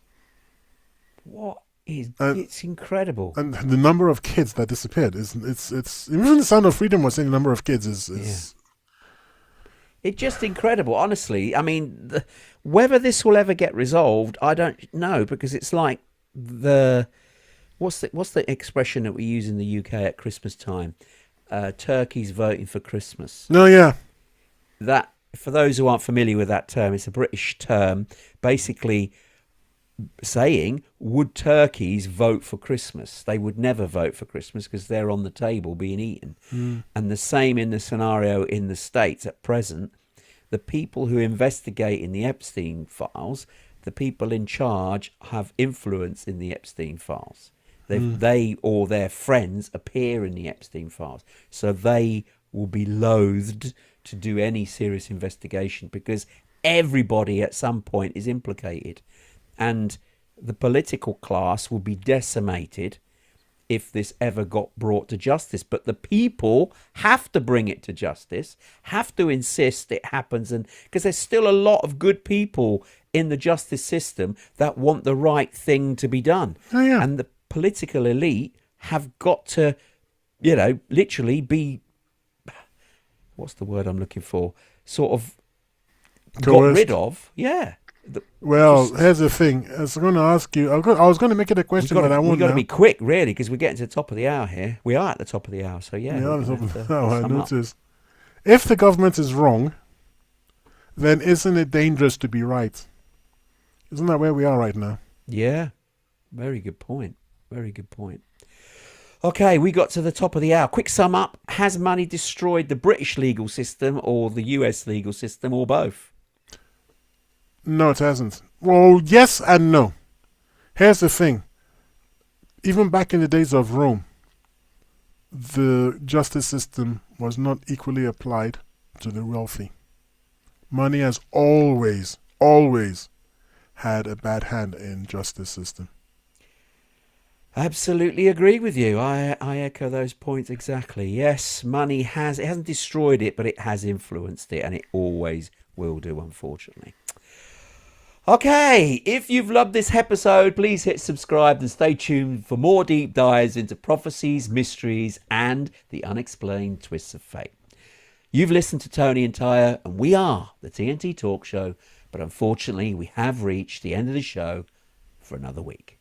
What is? It's incredible. And the number of kids that disappeared it's even the Sound of Freedom was saying the number of kids is It's just incredible, honestly. I mean, whether this will ever get resolved, I don't know, because it's like what's the expression that we use in the UK at Christmas time? Turkeys voting for Christmas. No, yeah. That, for those who aren't familiar with that term, it's a British term, basically saying, would turkeys vote for Christmas? They would never vote for Christmas because they're on the table being eaten. And the same in the scenario in the States at present. The people who investigate in the Epstein files, the people in charge have influence in the Epstein files. They or their friends appear in the Epstein files. So they will be loathed to do any serious investigation because everybody at some point is implicated. And the political class will be decimated if this ever got brought to justice. But the people have to bring it to justice, have to insist it happens, and because there's still a lot of good people in the justice system that want the right thing to be done. Oh, yeah. And the political elite have got to, literally be, what's the word I'm looking for? Sort of got Coerced. rid of. Yeah. Here's the thing. I was going to ask you. I was going to make it a question, but I won't. We've got to now. be quick, really, because we're getting to the top of the hour here. We are at the top of the hour, so yeah. Yeah, we're gonna have to I sum up. noticed. If the government is wrong, then isn't it dangerous to be right? Isn't that where we are right now? Yeah, very good point. Very good point. Okay, we got to the top of the hour. Quick sum up. Has money destroyed the British legal system or the US legal system or both? No, it hasn't. Well, yes and no. Here's the thing. Even back in the days of Rome, the justice system was not equally applied to the wealthy. Money has always had a bad hand in justice system. Absolutely agree with you. I echo those points exactly. Yes, money hasn't destroyed it, but it has influenced it, and it always will do, unfortunately. Okay, if you've loved this episode, please hit subscribe and stay tuned for more deep dives into prophecies, mysteries, and the unexplained twists of fate. You've listened to Tony and Tyre, and we are the TNT Talk Show, but unfortunately we have reached the end of the show for another week.